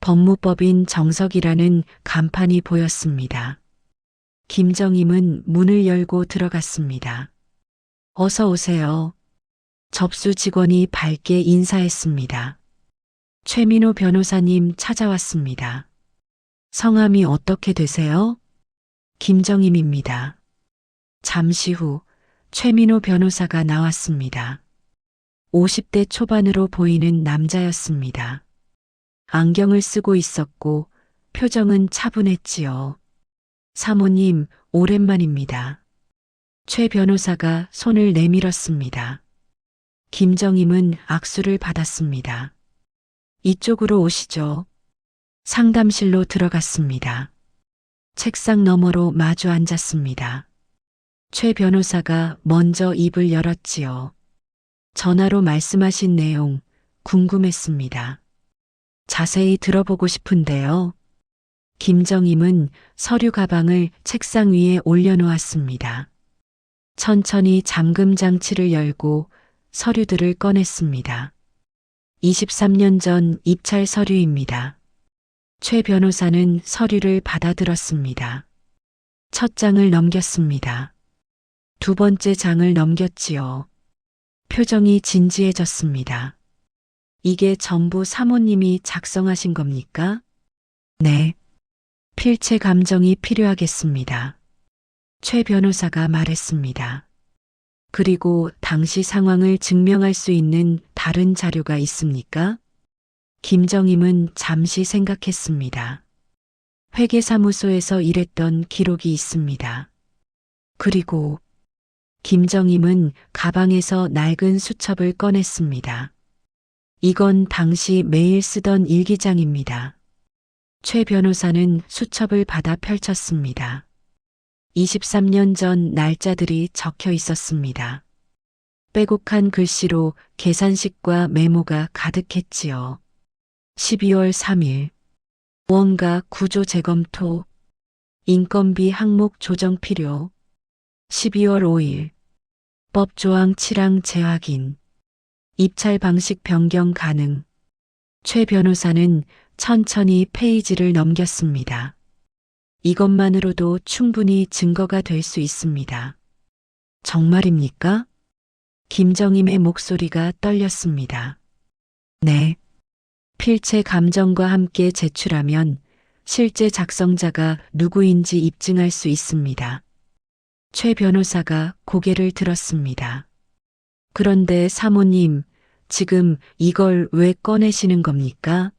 법무법인 정석이라는 간판이 보였습니다. 김정임은 문을 열고 들어갔습니다. 어서 오세요. 접수 직원이 밝게 인사했습니다. 최민호 변호사님 찾아왔습니다. 성함이 어떻게 되세요? 김정임입니다. 잠시 후 최민호 변호사가 나왔습니다. 50대 초반으로 보이는 남자였습니다. 안경을 쓰고 있었고 표정은 차분했지요. 사모님, 오랜만입니다. 최 변호사가 손을 내밀었습니다. 김정임은 악수를 받았습니다. 이쪽으로 오시죠. 상담실로 들어갔습니다. 책상 너머로 마주 앉았습니다. 최 변호사가 먼저 입을 열었지요. 전화로 말씀하신 내용 궁금했습니다. 자세히 들어보고 싶은데요. 김정임은 서류 가방을 책상 위에 올려놓았습니다. 천천히 잠금 장치를 열고 서류들을 꺼냈습니다. 23년 전 입찰 서류입니다. 최 변호사는 서류를 받아들었습니다. 첫 장을 넘겼습니다. 두 번째 장을 넘겼지요. 표정이 진지해졌습니다. 이게 전부 사모님이 작성하신 겁니까? 네. 필체 감정이 필요하겠습니다. 최 변호사가 말했습니다. 그리고 당시 상황을 증명할 수 있는 다른 자료가 있습니까? 김정임은 잠시 생각했습니다. 회계사무소에서 일했던 기록이 있습니다. 그리고 김정임은 가방에서 낡은 수첩을 꺼냈습니다. 이건 당시 매일 쓰던 일기장입니다. 최 변호사는 수첩을 받아 펼쳤습니다. 23년 전 날짜들이 적혀 있었습니다. 빼곡한 글씨로 계산식과 메모가 가득했지요. 12월 3일 원가 구조 재검토 인건비 항목 조정 필요 12월 5일 법조항 7항 재확인 입찰 방식 변경 가능 최 변호사는 천천히 페이지를 넘겼습니다. 이것만으로도 충분히 증거가 될 수 있습니다. 정말입니까? 김정임의 목소리가 떨렸습니다. 네. 필체 감정과 함께 제출하면 실제 작성자가 누구인지 입증할 수 있습니다. 최 변호사가 고개를 들었습니다. 그런데 사모님, 지금 이걸 왜 꺼내시는 겁니까?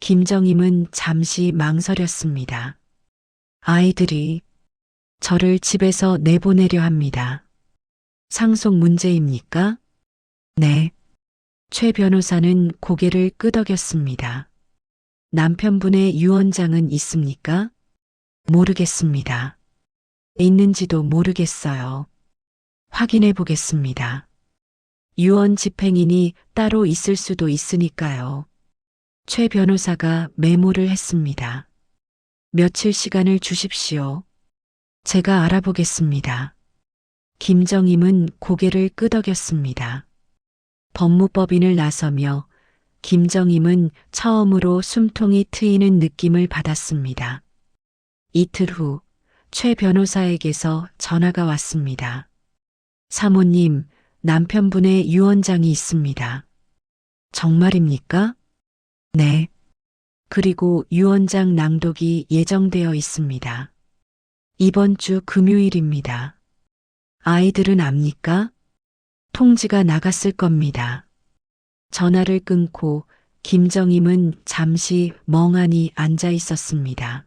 김정임은 잠시 망설였습니다. 아이들이 저를 집에서 내보내려 합니다. 상속 문제입니까? 네. 최 변호사는 고개를 끄덕였습니다. 남편분의 유언장은 있습니까? 모르겠습니다. 있는지도 모르겠어요. 확인해 보겠습니다. 유언 집행인이 따로 있을 수도 있으니까요. 최 변호사가 메모를 했습니다. 며칠 시간을 주십시오. 제가 알아보겠습니다. 김정임은 고개를 끄덕였습니다. 법무법인을 나서며 김정임은 처음으로 숨통이 트이는 느낌을 받았습니다. 이틀 후 최 변호사에게서 전화가 왔습니다. 사모님, 남편분의 유언장이 있습니다. 정말입니까? 네. 그리고 유언장 낭독이 예정되어 있습니다. 이번 주 금요일입니다. 아이들은 압니까? 통지가 나갔을 겁니다. 전화를 끊고 김정임은 잠시 멍하니 앉아 있었습니다.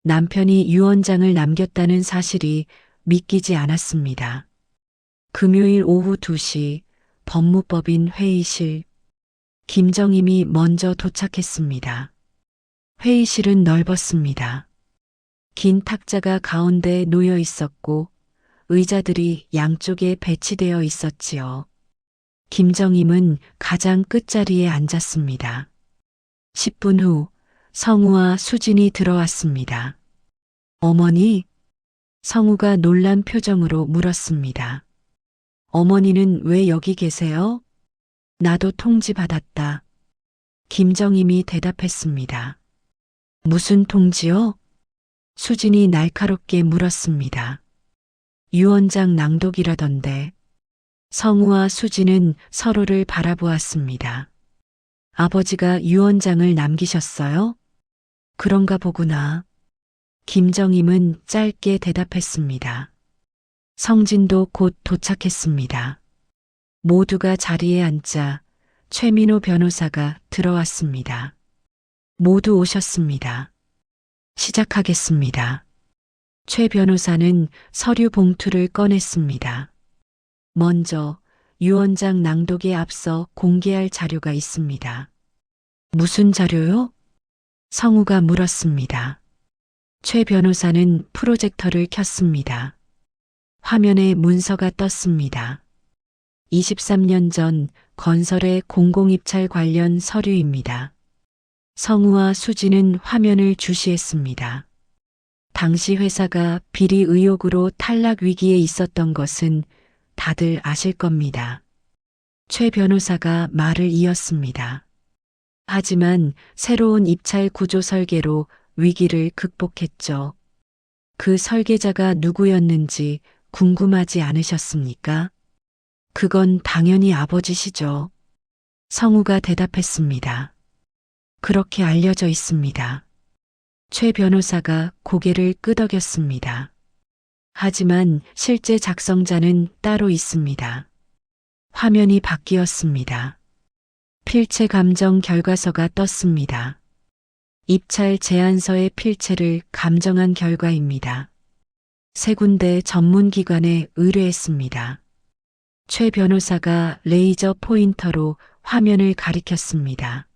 남편이 유언장을 남겼다는 사실이 믿기지 않았습니다. 금요일 오후 2시 법무법인 회의실. 김정임이 먼저 도착했습니다. 회의실은 넓었습니다. 긴 탁자가 가운데 놓여 있었고 의자들이 양쪽에 배치되어 있었지요. 김정임은 가장 끝자리에 앉았습니다. 10분 후 성우와 수진이 들어왔습니다. 어머니? 성우가 놀란 표정으로 물었습니다. 어머니는 왜 여기 계세요? 나도 통지 받았다. 김정임이 대답했습니다. 무슨 통지요? 수진이 날카롭게 물었습니다. 유언장 낭독이라던데. 성우와 수진은 서로를 바라보았습니다. 아버지가 유언장을 남기셨어요? 그런가 보구나. 김정임은 짧게 대답했습니다. 성진도 곧 도착했습니다. 모두가 자리에 앉자 최민호 변호사가 들어왔습니다. 모두 오셨습니다. 시작하겠습니다. 최 변호사는 서류 봉투를 꺼냈습니다. 먼저 유언장 낭독에 앞서 공개할 자료가 있습니다. 무슨 자료요? 성우가 물었습니다. 최 변호사는 프로젝터를 켰습니다. 화면에 문서가 떴습니다. 23년 전 건설의 공공입찰 관련 서류입니다. 성우와 수지는 화면을 주시했습니다. 당시 회사가 비리 의혹으로 탈락 위기에 있었던 것은 다들 아실 겁니다. 최 변호사가 말을 이었습니다. 하지만 새로운 입찰 구조 설계로 위기를 극복했죠. 그 설계자가 누구였는지 궁금하지 않으셨습니까? 그건 당연히 아버지시죠. 성우가 대답했습니다. 그렇게 알려져 있습니다. 최 변호사가 고개를 끄덕였습니다. 하지만 실제 작성자는 따로 있습니다. 화면이 바뀌었습니다. 필체 감정 결과서가 떴습니다. 입찰 제안서의 필체를 감정한 결과입니다. 세 군데 전문기관에 의뢰했습니다. 최 변호사가 레이저 포인터로 화면을 가리켰습니다.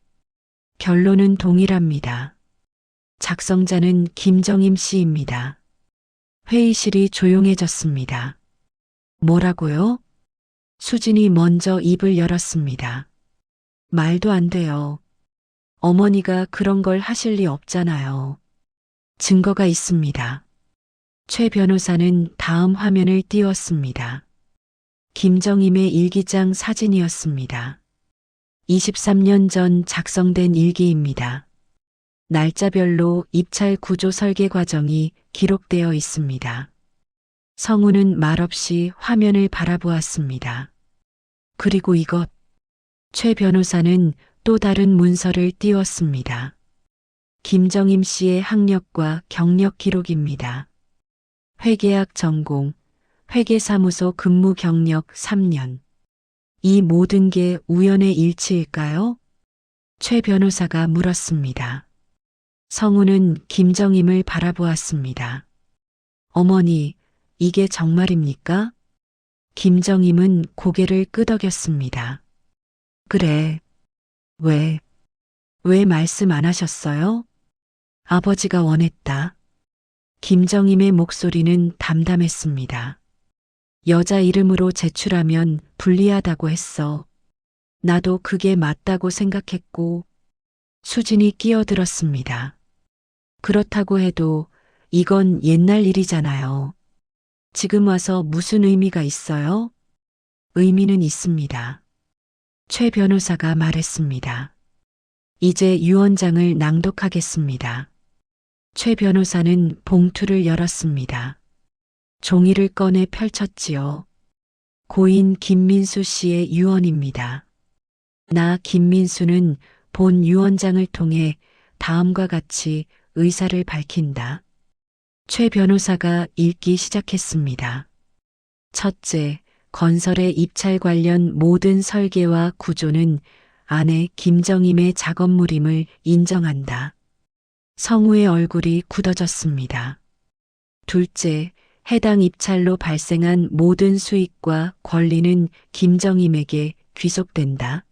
결론은 동일합니다. 작성자는 김정임 씨입니다. 회의실이 조용해졌습니다. 뭐라고요? 수진이 먼저 입을 열었습니다. 말도 안 돼요. 어머니가 그런 걸 하실 리 없잖아요. 증거가 있습니다. 최 변호사는 다음 화면을 띄웠습니다. 김정임의 일기장 사진이었습니다. 23년 전 작성된 일기입니다. 날짜별로 입찰 구조 설계 과정이 기록되어 있습니다. 성우는 말없이 화면을 바라보았습니다. 그리고 이것, 최 변호사는 또 다른 문서를 띄웠습니다. 김정임 씨의 학력과 경력 기록입니다. 회계학 전공, 회계사무소 근무 경력 3년. 이 모든 게 우연의 일치일까요? 최 변호사가 물었습니다. 성우는 김정임을 바라보았습니다. 어머니, 이게 정말입니까? 김정임은 고개를 끄덕였습니다. 그래. 왜 말씀 안 하셨어요? 아버지가 원했다. 김정임의 목소리는 담담했습니다. 여자 이름으로 제출하면 불리하다고 했어. 나도 그게 맞다고 생각했고, 수진이 끼어들었습니다. 그렇다고 해도 이건 옛날 일이잖아요. 지금 와서 무슨 의미가 있어요? 의미는 있습니다. 최 변호사가 말했습니다. 이제 유언장을 낭독하겠습니다. 최 변호사는 봉투를 열었습니다. 종이를 꺼내 펼쳤지요. 고인 김민수 씨의 유언입니다. 나 김민수는 본 유언장을 통해 다음과 같이 의사를 밝힌다. 최 변호사가 읽기 시작했습니다. 첫째, 건설의 입찰 관련 모든 설계와 구조는 아내 김정임의 작업물임을 인정한다. 성우의 얼굴이 굳어졌습니다. 둘째, 해당 입찰로 발생한 모든 수익과 권리는 김정임에게 귀속된다.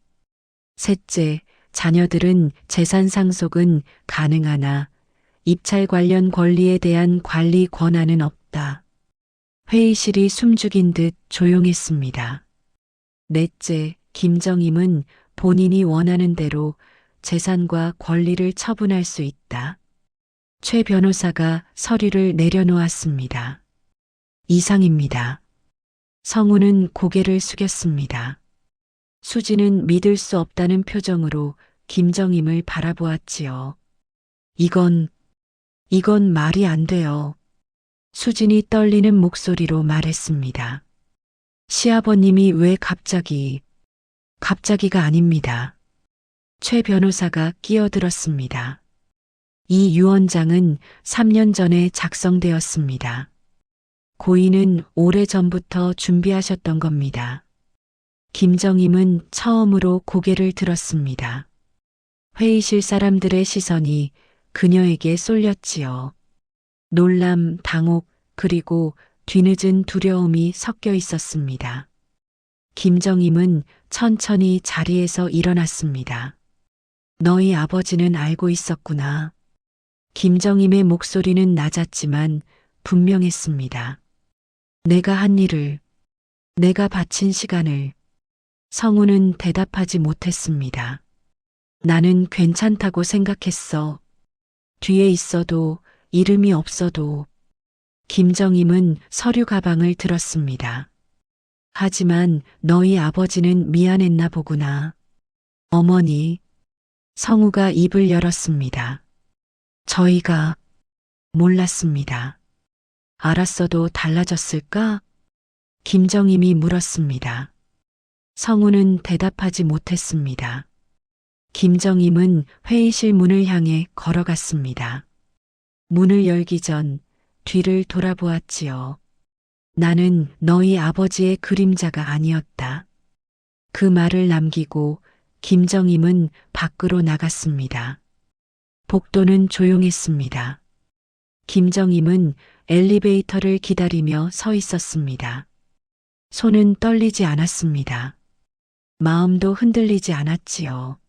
셋째, 자녀들은 재산 상속은 가능하나 입찰 관련 권리에 대한 관리 권한은 없다. 회의실이 숨죽인 듯 조용했습니다. 넷째, 김정임은 본인이 원하는 대로 재산과 권리를 처분할 수 있다. 최 변호사가 서류를 내려놓았습니다. 이상입니다. 성우는 고개를 숙였습니다. 수지는 믿을 수 없다는 표정으로 김정임을 바라보았지요. 이건 말이 안 돼요. 수진이 떨리는 목소리로 말했습니다. 시아버님이 왜 갑자기가 아닙니다. 최 변호사가 끼어들었습니다. 이 유언장은 3년 전에 작성되었습니다. 고인은 오래전부터 준비하셨던 겁니다. 김정임은 처음으로 고개를 들었습니다. 회의실 사람들의 시선이 그녀에게 쏠렸지요. 놀람, 당혹, 그리고 뒤늦은 두려움이 섞여 있었습니다. 김정임은 천천히 자리에서 일어났습니다. 너희 아버지는 알고 있었구나. 김정임의 목소리는 낮았지만 분명했습니다. 내가 한 일을, 내가 바친 시간을. 성우는 대답하지 못했습니다. 나는 괜찮다고 생각했어. 뒤에 있어도 이름이 없어도. 김정임은 서류 가방을 들었습니다. 하지만 너희 아버지는 미안했나 보구나. 어머니. 성우가 입을 열었습니다. 저희가 몰랐습니다. 알았어도 달라졌을까? 김정임이 물었습니다. 성우는 대답하지 못했습니다. 김정임은 회의실 문을 향해 걸어갔습니다. 문을 열기 전 뒤를 돌아보았지요. 나는 너희 아버지의 그림자가 아니었다. 그 말을 남기고 김정임은 밖으로 나갔습니다. 복도는 조용했습니다. 김정임은 엘리베이터를 기다리며 서 있었습니다. 손은 떨리지 않았습니다. 마음도 흔들리지 않았지요.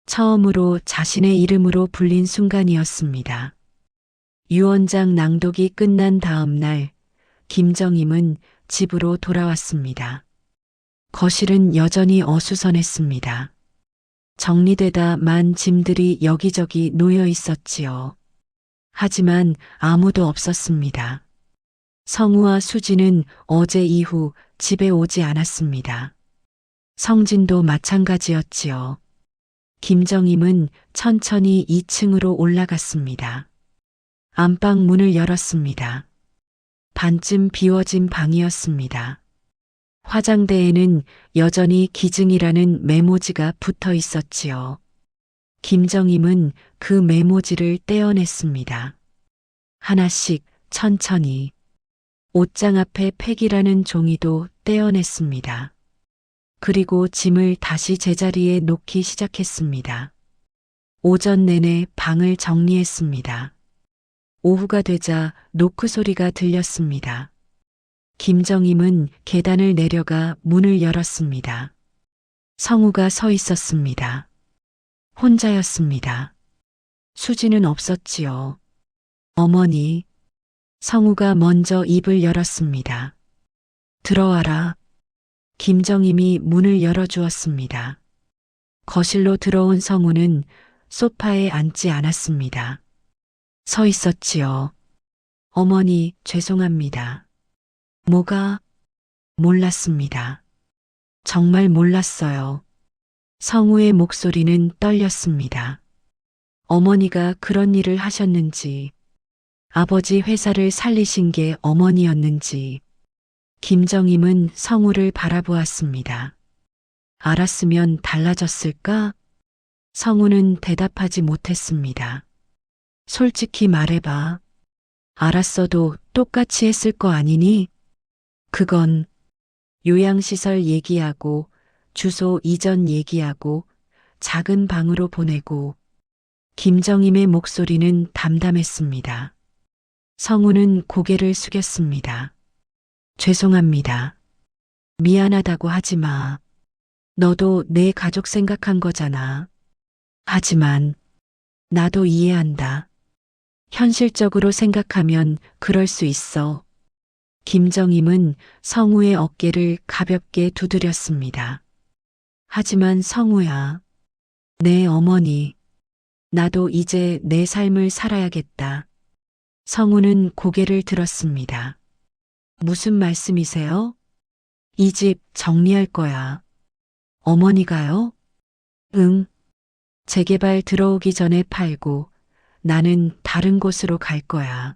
처음으로 자신의 이름으로 불린 순간이었습니다. 유언장 낭독이 끝난 다음 날, 김정임은 집으로 돌아왔습니다. 거실은 여전히 어수선했습니다. 정리되다 만 짐들이 여기저기 놓여 있었지요. 하지만 아무도 없었습니다. 성우와 수지는 어제 이후 집에 오지 않았습니다. 성진도 마찬가지였지요. 김정임은 천천히 2층으로 올라갔습니다. 안방 문을 열었습니다. 반쯤 비워진 방이었습니다. 화장대에는 여전히 기증이라는 메모지가 붙어 있었지요. 김정임은 그 메모지를 떼어냈습니다. 하나씩 천천히. 옷장 앞에 팩이라는 종이도 떼어냈습니다. 그리고 짐을 다시 제자리에 놓기 시작했습니다. 오전 내내 방을 정리했습니다. 오후가 되자 노크 소리가 들렸습니다. 김정임은 계단을 내려가 문을 열었습니다. 성우가 서 있었습니다. 혼자였습니다. 수지는 없었지요. 어머니. 성우가 먼저 입을 열었습니다. 들어와라. 김정임이 문을 열어주었습니다. 거실로 들어온 성우는 소파에 앉지 않았습니다. 서 있었지요. 어머니, 죄송합니다. 뭐가? 몰랐습니다. 정말 몰랐어요. 성우의 목소리는 떨렸습니다. 어머니가 그런 일을 하셨는지, 아버지 회사를 살리신 게 어머니였는지, 김정임은 성우를 바라보았습니다. 알았으면 달라졌을까? 성우는 대답하지 못했습니다. 솔직히 말해봐. 알았어도 똑같이 했을 거 아니니? 그건 요양시설 얘기하고 주소 이전 얘기하고 작은 방으로 보내고. 김정임의 목소리는 담담했습니다. 성우는 고개를 숙였습니다. 죄송합니다. 미안하다고 하지 마. 너도 내 가족 생각한 거잖아. 하지만 나도 이해한다. 현실적으로 생각하면 그럴 수 있어. 김정임은 성우의 어깨를 가볍게 두드렸습니다. 하지만 성우야, 내 어머니, 나도 이제 내 삶을 살아야겠다. 성우는 고개를 들었습니다. 무슨 말씀이세요? 이 집 정리할 거야. 어머니가요? 응. 재개발 들어오기 전에 팔고 나는 다른 곳으로 갈 거야.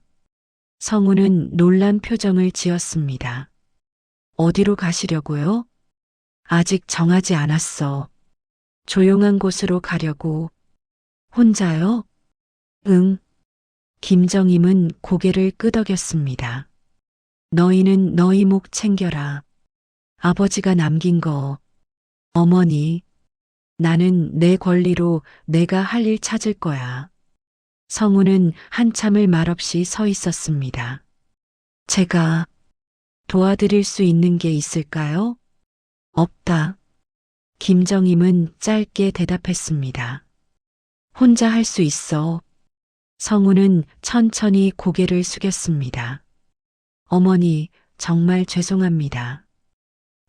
성우는 놀란 표정을 지었습니다. 어디로 가시려고요? 아직 정하지 않았어. 조용한 곳으로 가려고. 혼자요? 응. 김정임은 고개를 끄덕였습니다. 너희는 너희 목 챙겨라. 아버지가 남긴 거. 어머니, 나는 내 권리로 내가 할 일 찾을 거야. 성우는 한참을 말없이 서 있었습니다. 제가 도와드릴 수 있는 게 있을까요? 없다. 김정임은 짧게 대답했습니다. 혼자 할 수 있어. 성우는 천천히 고개를 숙였습니다. 어머니, 정말 죄송합니다.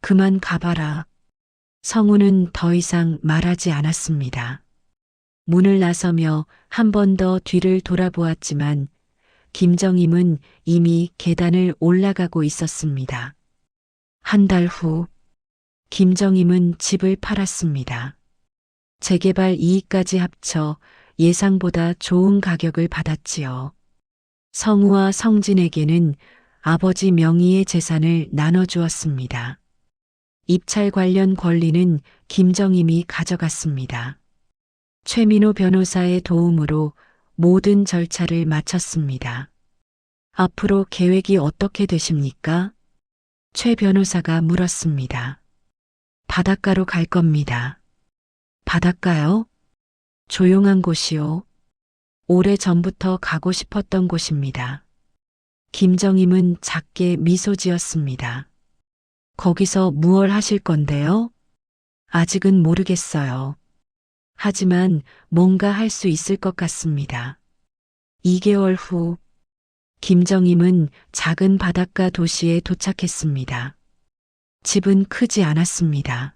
그만 가봐라. 성우는 더 이상 말하지 않았습니다. 문을 나서며 한 번 더 뒤를 돌아보았지만 김정임은 이미 계단을 올라가고 있었습니다. 한 달 후, 김정임은 집을 팔았습니다. 재개발 이익까지 합쳐 예상보다 좋은 가격을 받았지요. 성우와 성진에게는 아버지 명의의 재산을 나눠주었습니다. 입찰 관련 권리는 김정임이 가져갔습니다. 최민호 변호사의 도움으로 모든 절차를 마쳤습니다. 앞으로 계획이 어떻게 되십니까? 최 변호사가 물었습니다. 바닷가로 갈 겁니다. 바닷가요? 조용한 곳이요. 오래전부터 가고 싶었던 곳입니다. 김정임은 작게 미소 지었습니다. 거기서 무얼 하실 건데요? 아직은 모르겠어요. 하지만 뭔가 할 수 있을 것 같습니다. 2개월 후, 김정임은 작은 바닷가 도시에 도착했습니다. 집은 크지 않았습니다.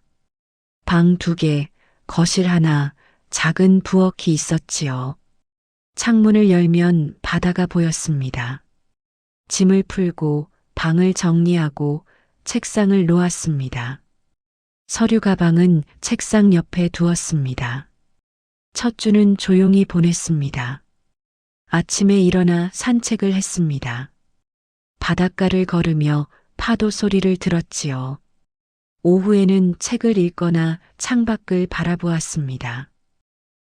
방 2개, 거실 하나, 작은 부엌이 있었지요. 창문을 열면 바다가 보였습니다. 짐을 풀고 방을 정리하고 책상을 놓았습니다. 서류 가방은 책상 옆에 두었습니다. 첫 주는 조용히 보냈습니다. 아침에 일어나 산책을 했습니다. 바닷가를 걸으며 파도 소리를 들었지요. 오후에는 책을 읽거나 창밖을 바라보았습니다.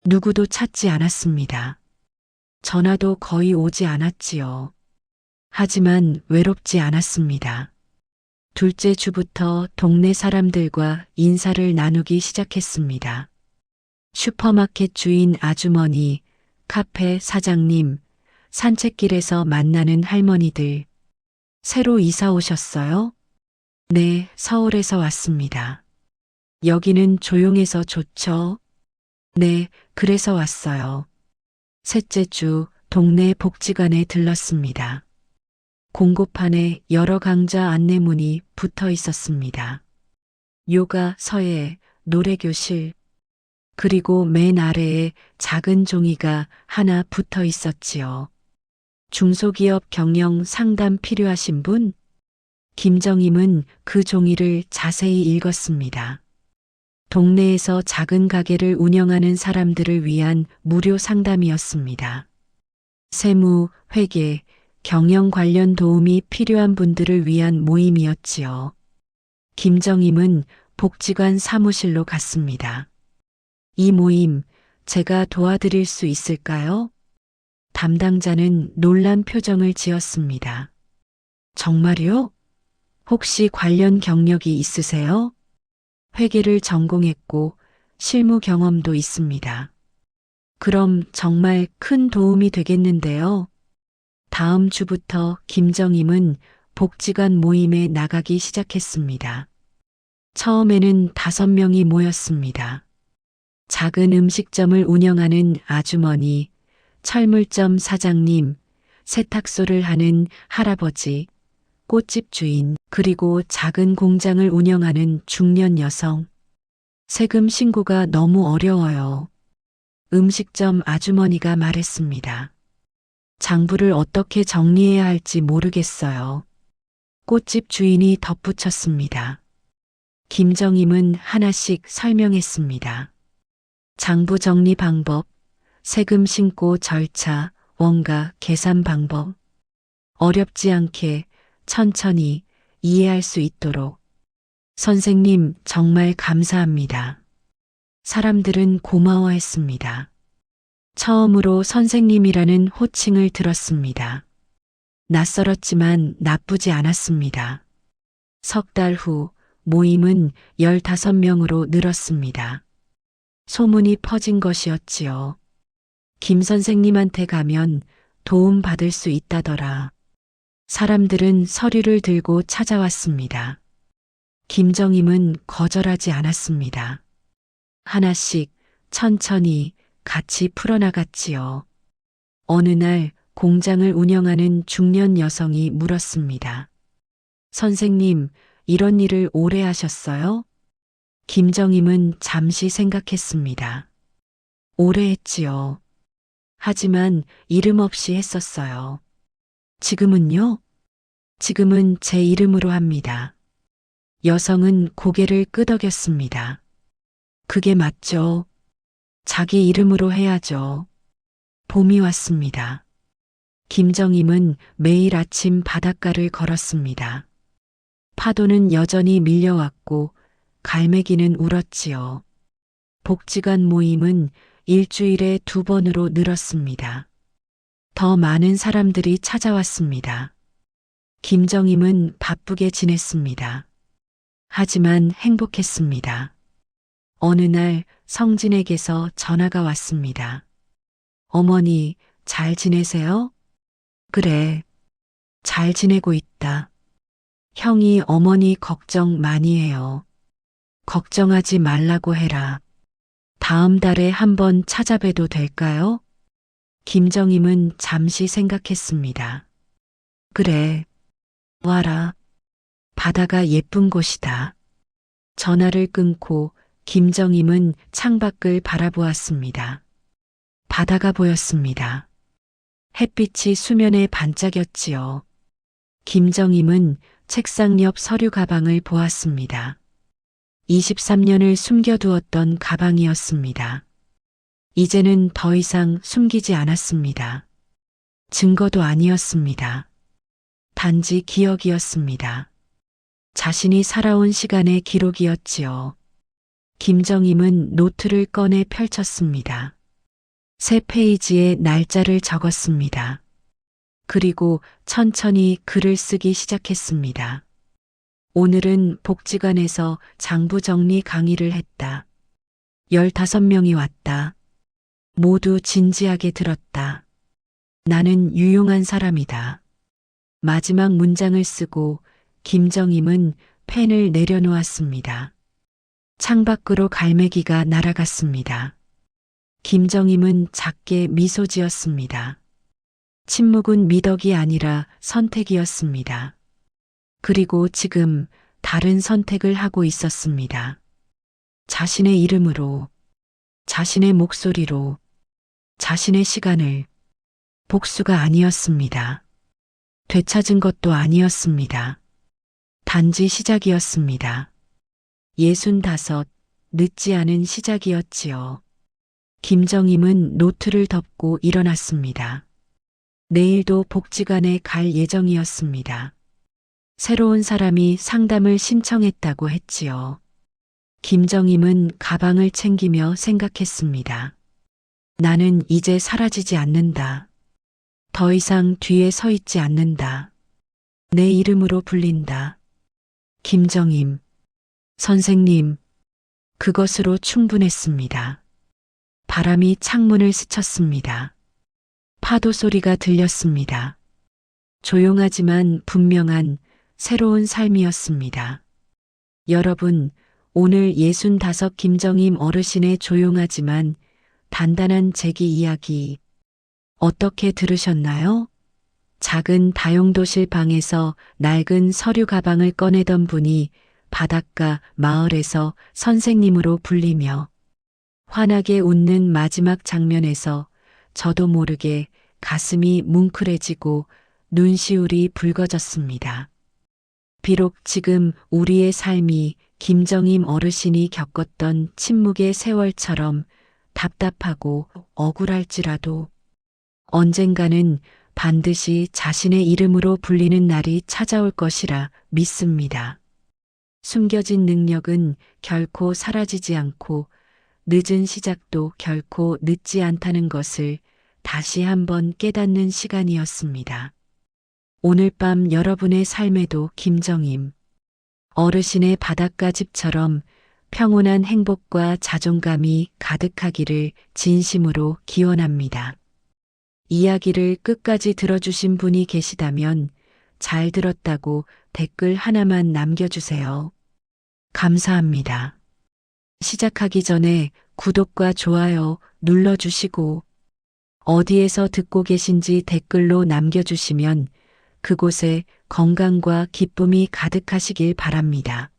누구도 찾지 않았습니다. 전화도 거의 오지 않았지요. 하지만 외롭지 않았습니다. 둘째 주부터 동네 사람들과 인사를 나누기 시작했습니다. 슈퍼마켓 주인 아주머니, 카페 사장님, 산책길에서 만나는 할머니들. 새로 이사 오셨어요? 네, 서울에서 왔습니다. 여기는 조용해서 좋죠? 네, 그래서 왔어요. 셋째 주 동네 복지관에 들렀습니다. 공고판에 여러 강좌 안내문이 붙어 있었습니다. 요가, 서예, 노래교실, 그리고 맨 아래에 작은 종이가 하나 붙어 있었지요. 중소기업 경영 상담 필요하신 분? 김정임은 그 종이를 자세히 읽었습니다. 동네에서 작은 가게를 운영하는 사람들을 위한 무료 상담이었습니다. 세무, 회계, 경영 관련 도움이 필요한 분들을 위한 모임이었지요. 김정임은 복지관 사무실로 갔습니다. 이 모임 제가 도와드릴 수 있을까요? 담당자는 놀란 표정을 지었습니다. 정말요? 혹시 관련 경력이 있으세요? 회계를 전공했고 실무 경험도 있습니다. 그럼 정말 큰 도움이 되겠는데요. 다음 주부터 김정임은 복지관 모임에 나가기 시작했습니다. 처음에는 5명이 모였습니다. 작은 음식점을 운영하는 아주머니, 철물점 사장님, 세탁소를 하는 할아버지, 꽃집 주인, 그리고 작은 공장을 운영하는 중년 여성. 세금 신고가 너무 어려워요. 음식점 아주머니가 말했습니다. 장부를 어떻게 정리해야 할지 모르겠어요. 꽃집 주인이 덧붙였습니다. 김정임은 하나씩 설명했습니다. 장부 정리 방법, 세금 신고 절차, 원가 계산 방법. 어렵지 않게 천천히 이해할 수 있도록. 선생님, 정말 감사합니다. 사람들은 고마워했습니다. 처음으로 선생님이라는 호칭을 들었습니다. 낯설었지만 나쁘지 않았습니다. 석 달 후 모임은 15명으로 늘었습니다. 소문이 퍼진 것이었지요. 김 선생님한테 가면 도움 받을 수 있다더라. 사람들은 서류를 들고 찾아왔습니다. 김정임은 거절하지 않았습니다. 하나씩 천천히 같이 풀어나갔지요. 어느 날 공장을 운영하는 중년 여성이 물었습니다. 선생님, 이런 일을 오래 하셨어요? 김정임은 잠시 생각했습니다. 오래 했지요. 하지만 이름 없이 했었어요. 지금은요? 지금은 제 이름으로 합니다. 여성은 고개를 끄덕였습니다. 그게 맞죠. 자기 이름으로 해야죠. 봄이 왔습니다. 김정임은 매일 아침 바닷가를 걸었습니다. 파도는 여전히 밀려왔고 갈매기는 울었지요. 복지관 모임은 일주일에 2번으로 늘었습니다. 더 많은 사람들이 찾아왔습니다. 김정임은 바쁘게 지냈습니다. 하지만 행복했습니다. 어느 날 성진에게서 전화가 왔습니다. 어머니, 잘 지내세요? 그래, 잘 지내고 있다. 형이 어머니 걱정 많이 해요. 걱정하지 말라고 해라. 다음 달에 한번 찾아뵈도 될까요? 김정임은 잠시 생각했습니다. 그래, 와라. 바다가 예쁜 곳이다. 전화를 끊고 김정임은 창밖을 바라보았습니다. 바다가 보였습니다. 햇빛이 수면에 반짝였지요. 김정임은 책상 옆 서류 가방을 보았습니다. 23년을 숨겨두었던 가방이었습니다. 이제는 더 이상 숨기지 않았습니다. 증거도 아니었습니다. 단지 기억이었습니다. 자신이 살아온 시간의 기록이었지요. 김정임은 노트를 꺼내 펼쳤습니다. 새 페이지에 날짜를 적었습니다. 그리고 천천히 글을 쓰기 시작했습니다. 오늘은 복지관에서 장부 정리 강의를 했다. 15명이 왔다. 모두 진지하게 들었다. 나는 유용한 사람이다. 마지막 문장을 쓰고 김정임은 펜을 내려놓았습니다. 창밖으로 갈매기가 날아갔습니다. 김정임은 작게 미소 지었습니다. 침묵은 미덕이 아니라 선택이었습니다. 그리고 지금 다른 선택을 하고 있었습니다. 자신의 이름으로, 자신의 목소리로, 자신의 시간을. 복수가 아니었습니다. 되찾은 것도 아니었습니다. 단지 시작이었습니다. 65, 늦지 않은 시작이었지요. 김정임은 노트를 덮고 일어났습니다. 내일도 복지관에 갈 예정이었습니다. 새로운 사람이 상담을 신청했다고 했지요. 김정임은 가방을 챙기며 생각했습니다. 나는 이제 사라지지 않는다. 더 이상 뒤에 서 있지 않는다. 내 이름으로 불린다. 김정임. 선생님. 그것으로 충분했습니다. 바람이 창문을 스쳤습니다. 파도 소리가 들렸습니다. 조용하지만 분명한 새로운 삶이었습니다. 여러분, 오늘 65 김정임 어르신의 조용하지만 단단한 재기 이야기 어떻게 들으셨나요? 작은 다용도실 방에서 낡은 서류 가방을 꺼내던 분이 바닷가 마을에서 선생님으로 불리며 환하게 웃는 마지막 장면에서 저도 모르게 가슴이 뭉클해지고 눈시울이 붉어졌습니다. 비록 지금 우리의 삶이 김정임 어르신이 겪었던 침묵의 세월처럼 답답하고 억울할지라도 언젠가는 반드시 자신의 이름으로 불리는 날이 찾아올 것이라 믿습니다. 숨겨진 능력은 결코 사라지지 않고 늦은 시작도 결코 늦지 않다는 것을 다시 한번 깨닫는 시간이었습니다. 오늘 밤 여러분의 삶에도 김정임 어르신의 바닷가 집처럼 평온한 행복과 자존감이 가득하기를 진심으로 기원합니다. 이야기를 끝까지 들어주신 분이 계시다면 잘 들었다고 댓글 하나만 남겨주세요. 감사합니다. 시작하기 전에 구독과 좋아요 눌러주시고 어디에서 듣고 계신지 댓글로 남겨주시면 그곳에 건강과 기쁨이 가득하시길 바랍니다.